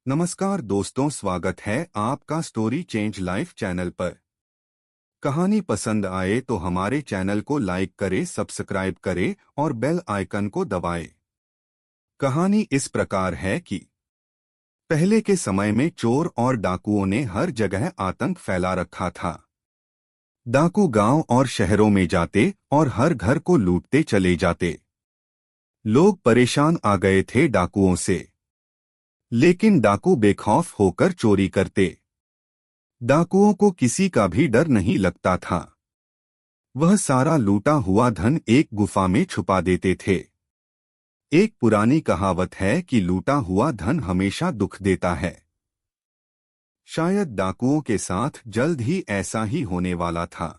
नमस्कार दोस्तों, स्वागत है आपका स्टोरी चेंज लाइफ चैनल पर। कहानी पसंद आए तो हमारे चैनल को लाइक करें, सब्सक्राइब करें और बेल आइकन को दबाएं। कहानी इस प्रकार है कि पहले के समय में चोर और डाकुओं ने हर जगह आतंक फैला रखा था। डाकू गांव और शहरों में जाते और हर घर को लूटते चले जाते। लोग परेशान आ गए थे डाकुओं से, लेकिन डाकू बेखौफ होकर चोरी करते। डाकुओं को किसी का भी डर नहीं लगता था। वह सारा लूटा हुआ धन एक गुफा में छुपा देते थे। एक पुरानी कहावत है कि लूटा हुआ धन हमेशा दुख देता है। शायद डाकुओं के साथ जल्द ही ऐसा ही होने वाला था।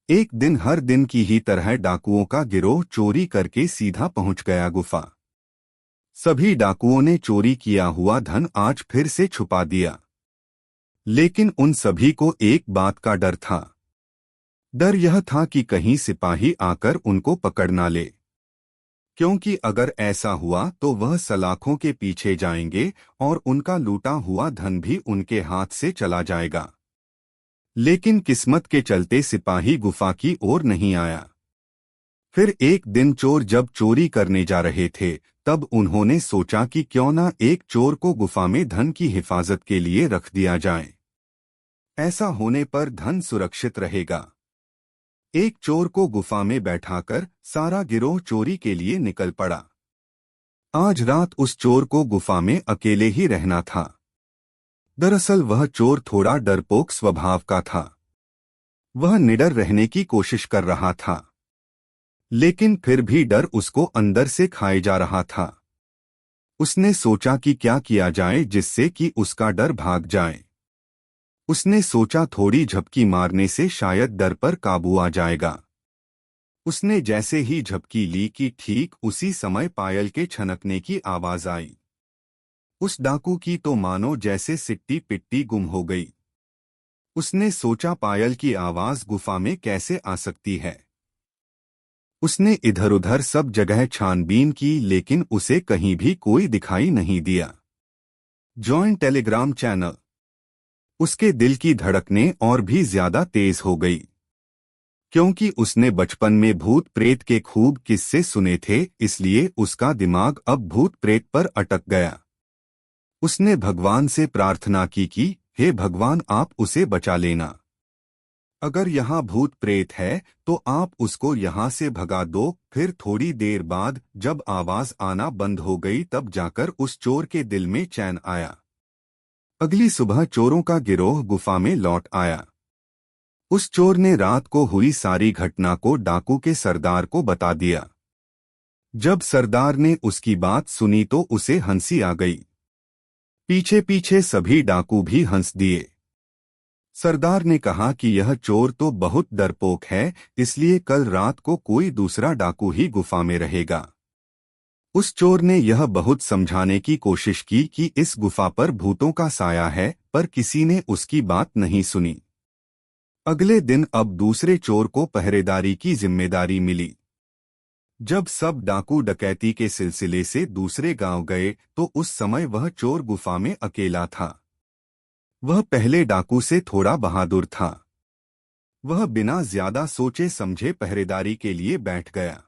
एक दिन हर दिन की ही तरह डाकुओं का गिरोह चोरी करके सीधा पहुंच गया गुफा। सभी डाकुओं ने चोरी किया हुआ धन आज फिर से छुपा दिया, लेकिन उन सभी को एक बात का डर था। डर यह था कि कहीं सिपाही आकर उनको पकड़ ना ले, क्योंकि अगर ऐसा हुआ तो वह सलाखों के पीछे जाएंगे और उनका लूटा हुआ धन भी उनके हाथ से चला जाएगा। लेकिन किस्मत के चलते सिपाही गुफा की ओर नहीं आया। फिर एक दिन चोर जब चोरी करने जा रहे थे, तब उन्होंने सोचा कि क्यों ना एक चोर को गुफा में धन की हिफाजत के लिए रख दिया जाए। ऐसा होने पर धन सुरक्षित रहेगा। एक चोर को गुफा में बैठाकर सारा गिरोह चोरी के लिए निकल पड़ा। आज रात उस चोर को गुफा में अकेले ही रहना था। दरअसल वह चोर थोड़ा डरपोक स्वभाव का था। वह निडर रहने की कोशिश कर रहा था, लेकिन फिर भी डर उसको अंदर से खाए जा रहा था। उसने सोचा कि क्या किया जाए जिससे कि उसका डर भाग जाए। उसने सोचा थोड़ी झपकी मारने से शायद डर पर काबू आ जाएगा। उसने जैसे ही झपकी ली कि ठीक उसी समय पायल के छनकने की आवाज आई। उस डाकू की तो मानो जैसे सिट्टी पिट्टी गुम हो गई। उसने सोचा पायल की आवाज गुफा में कैसे आ सकती है। उसने इधर उधर सब जगह छानबीन की, लेकिन उसे कहीं भी कोई दिखाई नहीं दिया। Join Telegram channel. उसके दिल की धड़कनें और भी ज्यादा तेज हो गई, क्योंकि उसने बचपन में भूत प्रेत के खूब किस्से सुने थे, इसलिए उसका दिमाग अब भूत प्रेत पर अटक गया। उसने भगवान से प्रार्थना की कि हे भगवान, आप उसे बचा लेना। अगर यहाँ भूत प्रेत है तो आप उसको यहाँ से भगा दो। फिर थोड़ी देर बाद जब आवाज आना बंद हो गई, तब जाकर उस चोर के दिल में चैन आया। अगली सुबह चोरों का गिरोह गुफा में लौट आया। उस चोर ने रात को हुई सारी घटना को डाकू के सरदार को बता दिया। जब सरदार ने उसकी बात सुनी तो उसे हंसी आ गई। पीछे पीछे सभी डाकू भी हंस दिए। सरदार ने कहा कि यह चोर तो बहुत डरपोक है, इसलिए कल रात को कोई दूसरा डाकू ही गुफा में रहेगा। उस चोर ने यह बहुत समझाने की कोशिश की कि इस गुफा पर भूतों का साया है, पर किसी ने उसकी बात नहीं सुनी। अगले दिन अब दूसरे चोर को पहरेदारी की जिम्मेदारी मिली। जब सब डाकू डकैती के सिलसिले से दूसरे गांव गए तो उस समय वह चोर गुफा में अकेला था। वह पहले डाकू से थोड़ा बहादुर था। वह बिना ज्यादा सोचे समझे पहरेदारी के लिए बैठ गया।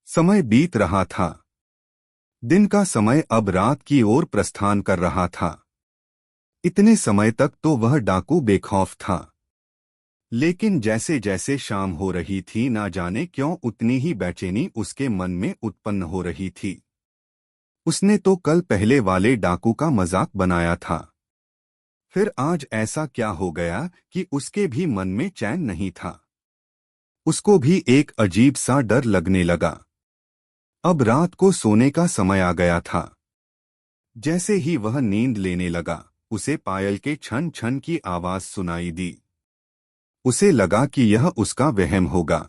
समय बीत रहा था। दिन का समय अब रात की ओर प्रस्थान कर रहा था। इतने समय तक तो वह डाकू बेखौफ था, लेकिन जैसे जैसे शाम हो रही थी, ना जाने क्यों उतनी ही बेचैनी उसके मन में उत्पन्न हो रही थी। उसने तो कल पहले वाले डाकू का मजाक बनाया था, फिर आज ऐसा क्या हो गया कि उसके भी मन में चैन नहीं था। उसको भी एक अजीब सा डर लगने लगा। अब रात को सोने का समय आ गया था। जैसे ही वह नींद लेने लगा, उसे पायल के छन छन की आवाज सुनाई दी। उसे लगा कि यह उसका वहम होगा,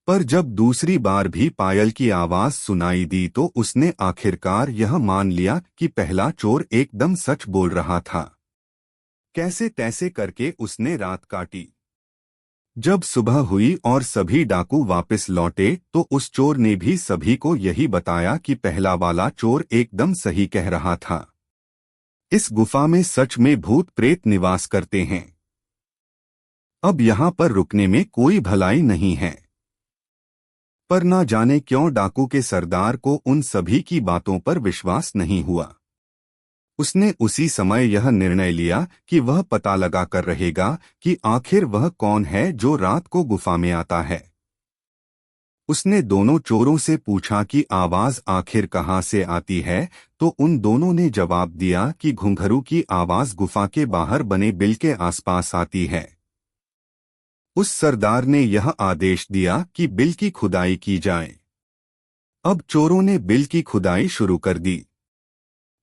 पर जब दूसरी बार भी पायल की आवाज सुनाई दी तो उसने आखिरकार यह मान लिया कि पहला चोर एकदम सच बोल रहा था। कैसे तैसे करके उसने रात काटी। जब सुबह हुई और सभी डाकू वापस लौटे तो उस चोर ने भी सभी को यही बताया कि पहला वाला चोर एकदम सही कह रहा था। इस गुफा में सच में भूत प्रेत निवास करते हैं। अब यहाँ पर रुकने में कोई भलाई नहीं है। पर ना जाने क्यों डाकू के सरदार को उन सभी की बातों पर विश्वास नहीं हुआ। उसने उसी समय यह निर्णय लिया कि वह पता लगा कर रहेगा कि आखिर वह कौन है जो रात को गुफा में आता है। उसने दोनों चोरों से पूछा कि आवाज आखिर कहाँ से आती है, तो उन दोनों ने जवाब दिया कि घुंघरू की आवाज गुफा के बाहर बने बिल के आसपास आती है। उस सरदार ने यह आदेश दिया कि बिल की खुदाई की जाए। अब चोरों ने बिल की खुदाई शुरू कर दी।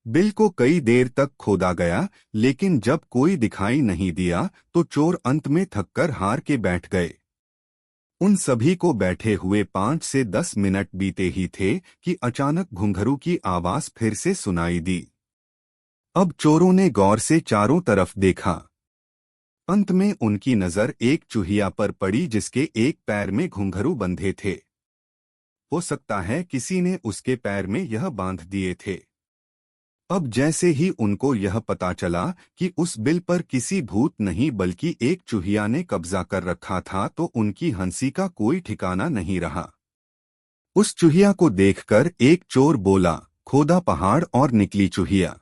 बिल को कई देर तक खोदा गया, लेकिन जब कोई दिखाई नहीं दिया तो चोर अंत में थककर हार के बैठ गए। उन सभी को बैठे हुए 5 से 10 मिनट बीते ही थे कि अचानक घुंघरू की आवाज फिर से सुनाई दी। अब चोरों ने गौर से चारों तरफ देखा। अंत में उनकी नजर एक चूहिया पर पड़ी जिसके एक पैर में घुंघरू बंधे थे। हो सकता है किसी ने उसके पैर में यह बांध दिए थे। अब जैसे ही उनको यह पता चला कि उस बिल पर किसी भूत नहीं बल्कि एक चूहिया ने कब्जा कर रखा था, तो उनकी हंसी का कोई ठिकाना नहीं रहा। उस चूहिया को देखकर एक चोर बोला, खोदा पहाड़ और निकली चूहिया।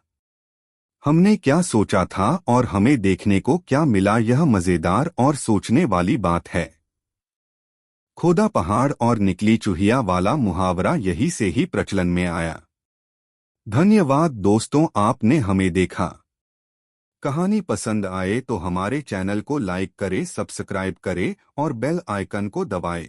हमने क्या सोचा था और हमें देखने को क्या मिला, यह मजेदार और सोचने वाली बात है। खोदा पहाड़ और निकली चूहिया वाला मुहावरा यही से ही प्रचलन में आया। धन्यवाद दोस्तों, आपने हमें देखा। कहानी पसंद आए तो हमारे चैनल को लाइक करें, सब्सक्राइब करें और बेल आइकन को दबाएं।